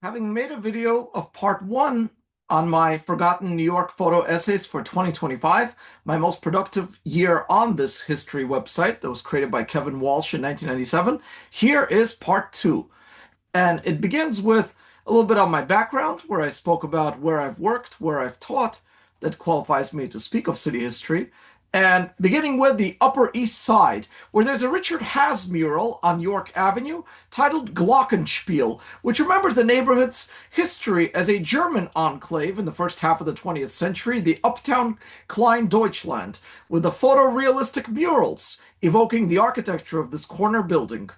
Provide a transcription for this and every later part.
Having made a video of part one on my forgotten New York photo essays for 2025, my most productive year on this history website that was created by Kevin Walsh in 1997, here is part two. And it begins with a little bit on my background, where I spoke about where I've worked, where I've taught, that qualifies me to speak of city history. And beginning with the Upper East Side, where there's a Richard Haas mural on York Avenue titled Glockenspiel, which remembers the neighborhood's history as a German enclave in the first half of the 20th century, the uptown Klein Deutschland, with the photorealistic murals evoking the architecture of this corner building.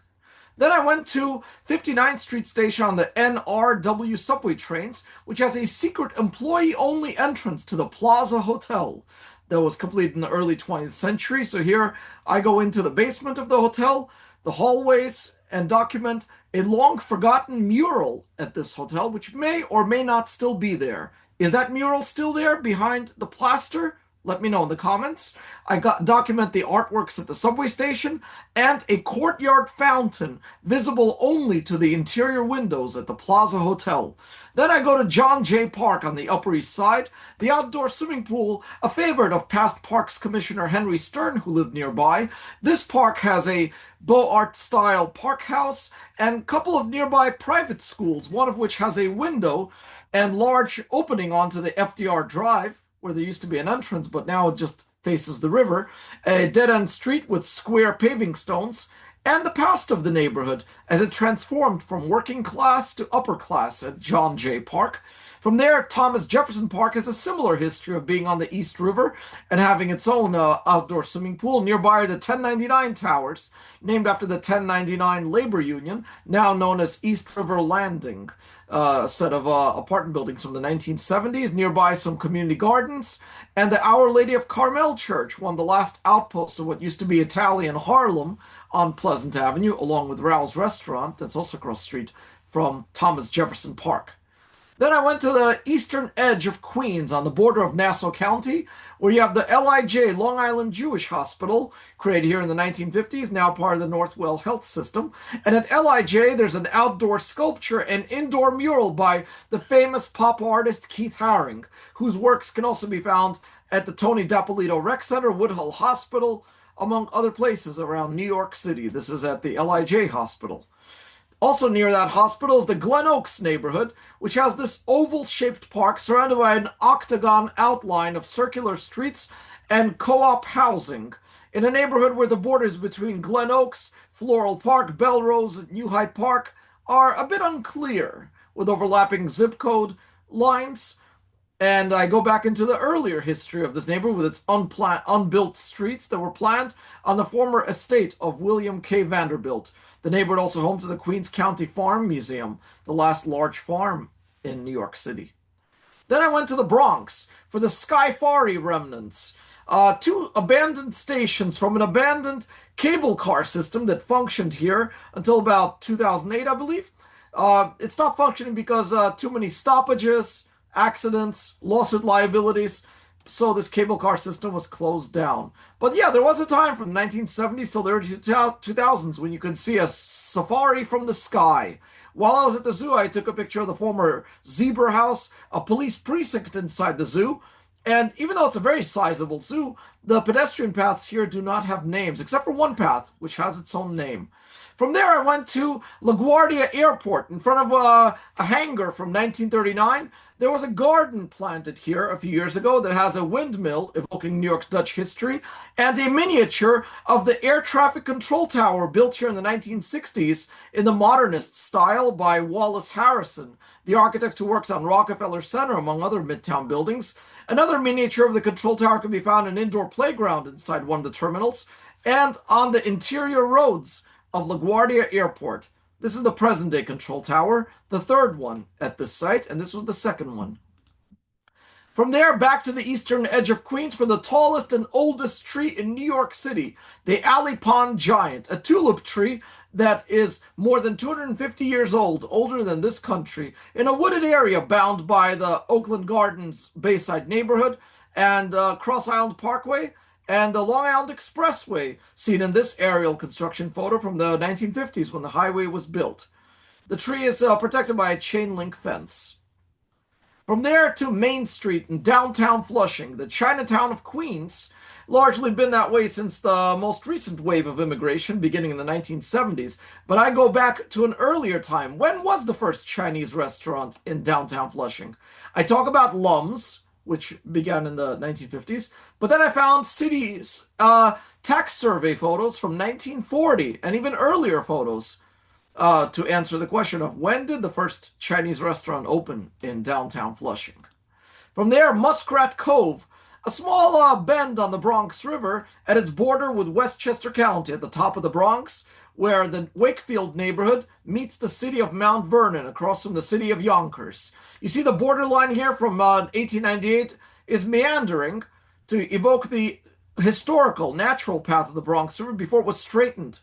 Then I went to 59th Street Station on the NRW subway trains, which has a secret employee-only entrance to the Plaza Hotel that was completed in the early 20th century. So here I go into the basement of the hotel, the hallways, and document a long-forgotten mural at this hotel, which may or may not still be there. Is that mural still there behind the plaster? Let me know in the comments. Document the artworks at the subway station and a courtyard fountain visible only to the interior windows at the Plaza Hotel. Then I go to John Jay Park on the Upper East Side, the outdoor swimming pool, a favorite of past Parks Commissioner Henry Stern, who lived nearby. This park has a Beaux Arts style park house and a couple of nearby private schools, one of which has a window and large opening onto the FDR Drive, where there used to be an entrance, but now it just faces the river, a dead-end street with square paving stones, and the past of the neighborhood as it transformed from working class to upper class at John Jay Park. From there, Thomas Jefferson Park has a similar history of being on the East River and having its own outdoor swimming pool. Nearby are the 1099 Towers, named after the 1099 labor union, now known as East River Landing. A set of apartment buildings from the 1970s, nearby some community gardens, and the Our Lady of Carmel Church, one of the last outposts of what used to be Italian Harlem on Pleasant Avenue, along with Raoul's Restaurant, that's also across the street from Thomas Jefferson Park. Then I went to the eastern edge of Queens on the border of Nassau County, where you have the LIJ, Long Island Jewish Hospital, created here in the 1950s, now part of the Northwell Health System. And at LIJ, there's an outdoor sculpture and indoor mural by the famous pop artist Keith Haring, whose works can also be found at the Tony D'Appolito Rec Center, Woodhull Hospital, among other places around New York City. This is at the LIJ Hospital. Also near that hospital is the Glen Oaks neighborhood, which has this oval-shaped park surrounded by an octagon outline of circular streets and co-op housing, in a neighborhood where the borders between Glen Oaks, Floral Park, Belrose, and New Hyde Park are a bit unclear, with overlapping zip code lines. And I go back into the earlier history of this neighborhood with its unbuilt streets that were planned on the former estate of William K. Vanderbilt. The neighborhood also home to the Queens County Farm Museum, the last large farm in New York City. Then I went to the Bronx for the Skyfari remnants, two abandoned stations from an abandoned cable car system that functioned here until about 2008, I believe. It stopped functioning because too many stoppages, accidents, lawsuit liabilities, so this cable car system was closed down. But yeah, there was a time from the 1970s till the early 2000s when you could see a safari from the sky. While I was at the zoo, I took a picture of the former zebra house, a police precinct inside the zoo, and even though it's a very sizable zoo, the pedestrian paths here do not have names, except for one path, which has its own name. From there, I went to LaGuardia Airport in front of a hangar from 1939. There was a garden planted here a few years ago that has a windmill evoking New York's Dutch history and a miniature of the air traffic control tower built here in the 1960s in the modernist style by Wallace Harrison, the architect who works on Rockefeller Center, among other Midtown buildings. Another miniature of the control tower can be found in an indoor playground inside one of the terminals and on the interior roads of LaGuardia Airport. This is the present-day control tower, the third one at this site, and this was the second one. From there, back to the eastern edge of Queens for the tallest and oldest tree in New York City, the Alley Pond Giant, a tulip tree that is more than 250 years old, older than this country, in a wooded area bound by the Oakland Gardens Bayside neighborhood and Cross Island Parkway, and the Long Island Expressway, seen in this aerial construction photo from the 1950s when the highway was built. The tree is protected by a chain link fence. From there to Main Street in downtown Flushing, the Chinatown of Queens, largely been that way since the most recent wave of immigration beginning in the 1970s. But I go back to an earlier time. When was the first Chinese restaurant in downtown Flushing? I talk about Lum's, which began in the 1950s, but then I found cities tax survey photos from 1940 and even earlier photos to answer the question of when did the first Chinese restaurant open in downtown Flushing. From there, Muskrat Cove, a small bend on the Bronx River at its border with Westchester County at the top of the Bronx, where the Wakefield neighborhood meets the city of Mount Vernon across from the city of Yonkers. You see the borderline here from 1898 is meandering to evoke the historical, natural path of the Bronx River before it was straightened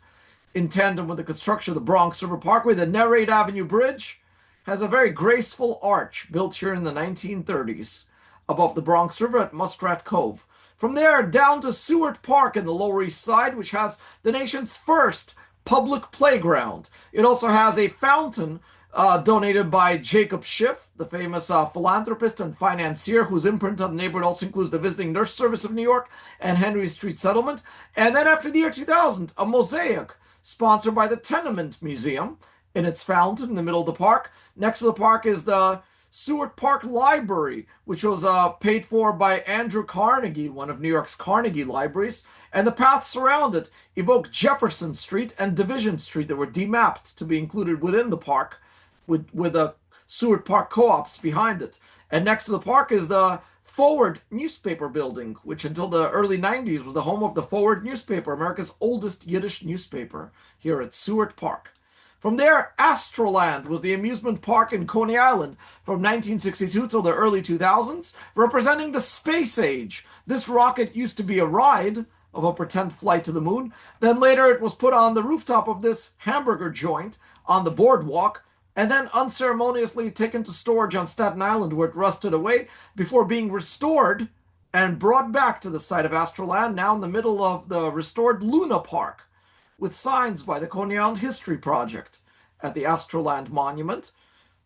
in tandem with the construction of the Bronx River Parkway. The Nerade Avenue Bridge has a very graceful arch built here in the 1930s above the Bronx River at Muskrat Cove. From there down to Seward Park in the Lower East Side, which has the nation's first public playground. It also has a fountain donated by Jacob Schiff, the famous philanthropist and financier whose imprint on the neighborhood also includes the Visiting Nurse Service of New York and Henry Street Settlement. And then after the year 2000, a mosaic sponsored by the Tenement Museum in its fountain in the middle of the park. Next to the park is the Seward Park Library, which was paid for by Andrew Carnegie, one of New York's Carnegie libraries. And the paths around it evoke Jefferson Street and Division Street that were demapped to be included within the park with the Seward Park co-ops behind it. And next to the park is the Forward newspaper building, which until the early 90s was the home of the Forward newspaper, America's oldest Yiddish newspaper, here at Seward Park. From there, Astroland was the amusement park in Coney Island from 1962 till the early 2000s, representing the space age. This rocket used to be a ride of a pretend flight to the moon. Then later it was put on the rooftop of this hamburger joint on the boardwalk, and then unceremoniously taken to storage on Staten Island where it rusted away before being restored and brought back to the site of Astroland, now in the middle of the restored Luna Park, with signs by the Coney Island History Project at the Astroland Monument.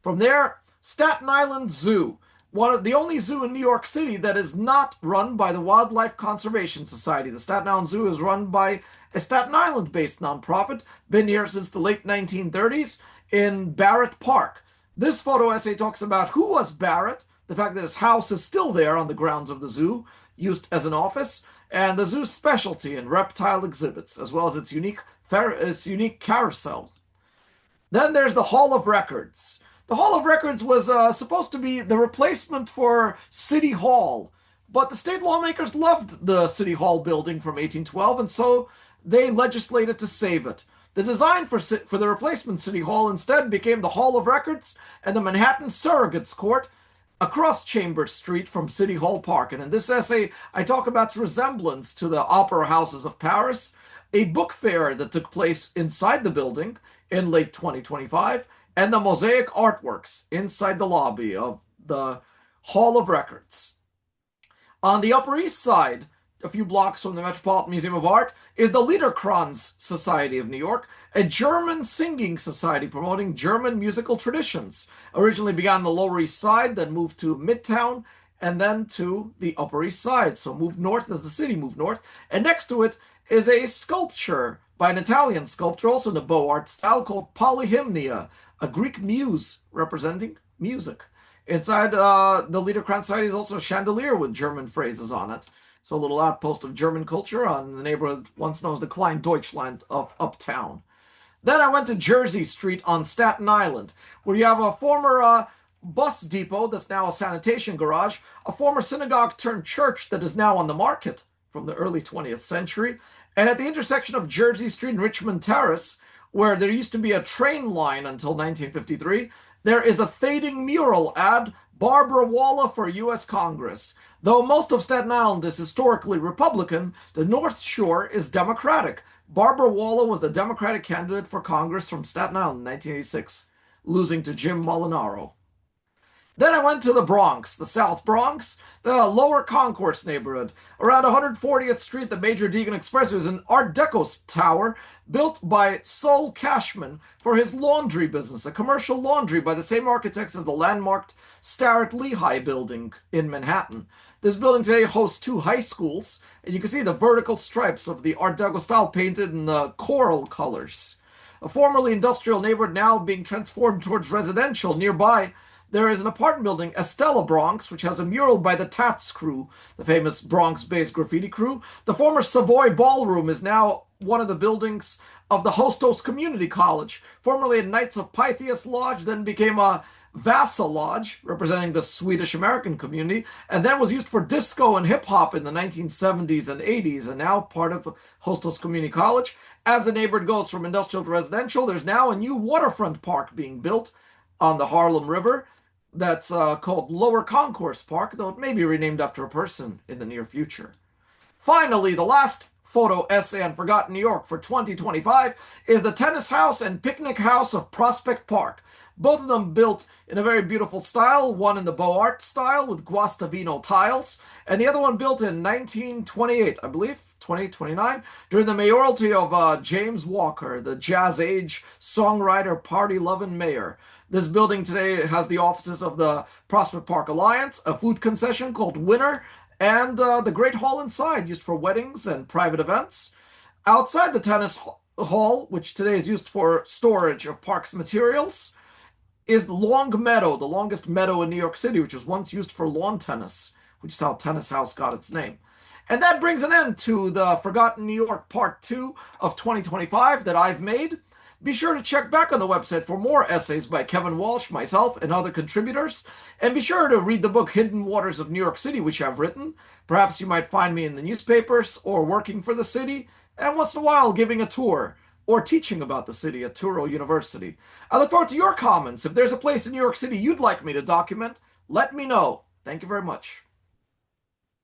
From there, Staten Island Zoo, one of the only zoo in New York City that is not run by the Wildlife Conservation Society. The Staten Island Zoo is run by a Staten Island-based nonprofit, been here since the late 1930s, in Barrett Park. This photo essay talks about who was Barrett, the fact that his house is still there on the grounds of the zoo, used as an office, and the zoo's specialty in reptile exhibits, as well as its unique carousel. Then there's the Hall of Records. The Hall of Records was supposed to be the replacement for City Hall, but the state lawmakers loved the City Hall building from 1812, and so they legislated to save it. The design for the replacement City Hall instead became the Hall of Records and the Manhattan Surrogates Court across Chambers Street from City Hall Park. And in this essay, I talk about its resemblance to the opera houses of Paris, a book fair that took place inside the building in late 2025, and the mosaic artworks inside the lobby of the Hall of Records. On the Upper East Side, a few blocks from the Metropolitan Museum of Art, is the Liederkranz Society of New York, a German singing society promoting German musical traditions. Originally began on the Lower East Side, then moved to Midtown, and then to the Upper East Side. So moved north as the city moved north. And next to it is a sculpture by an Italian sculptor, also in the Beaux Arts style, called Polyhymnia, a Greek muse representing music. Inside the Liederkranz Society is also a chandelier with German phrases on it. So a little outpost of German culture on the neighborhood once known as the Klein Deutschland of Uptown. Then I went to Jersey Street on Staten Island, where you have a former bus depot that's now a sanitation garage, a former synagogue turned church that is now on the market from the early 20th century, and at the intersection of Jersey Street and Richmond Terrace, where there used to be a train line until 1953, there is a fading mural ad, Barbara Walla for U.S. Congress. Though most of Staten Island is historically Republican, the North Shore is Democratic. Barbara Walla was the Democratic candidate for Congress from Staten Island in 1986, losing to Jim Molinaro. Then I went to the Bronx, the South Bronx, the Lower Concourse neighborhood. Around 140th Street, the Major Deegan Expressway is an Art Deco tower built by Sol Cashman for his laundry business, a commercial laundry by the same architects as the landmarked Starrett Lehigh building in Manhattan. This building today hosts two high schools, and you can see the vertical stripes of the Art Deco style painted in the coral colors. A formerly industrial neighborhood now being transformed towards residential nearby, there is an apartment building, Estella Bronx, which has a mural by the Tats crew, the famous Bronx-based graffiti crew. The former Savoy Ballroom is now one of the buildings of the Hostos Community College, formerly a Knights of Pythias Lodge, then became a Vasa Lodge, representing the Swedish American community, and then was used for disco and hip hop in the 1970s and 80s, and now part of Hostos Community College. As the neighborhood goes from industrial to residential, there's now a new waterfront park being built on the Harlem River that's called Lower Concourse Park, though it may be renamed after a person in the near future. Finally, the last photo essay on Forgotten New York for 2025 is the Tennis House and Picnic House of Prospect Park. Both of them built in a very beautiful style, one in the Beaux Arts style with Guastavino tiles, and the other one built in 1928, I believe, 2029, during the mayoralty of James Walker, the jazz age songwriter, party-loving mayor. This building today has the offices of the Prospect Park Alliance, a food concession called Winner, and the Great Hall inside, used for weddings and private events. Outside the tennis hall, which today is used for storage of park's materials, is Long Meadow, the longest meadow in New York City, which was once used for lawn tennis, which is how Tennis House got its name. And that brings an end to the Forgotten New York Part 2 of 2025 that I've made. Be sure to check back on the website for more essays by Kevin Walsh, myself, and other contributors. And be sure to read the book Hidden Waters of New York City, which I've written. Perhaps you might find me in the newspapers or working for the city, and once in a while giving a tour or teaching about the city at Touro University. I look forward to your comments. If there's a place in New York City you'd like me to document, let me know. Thank you very much.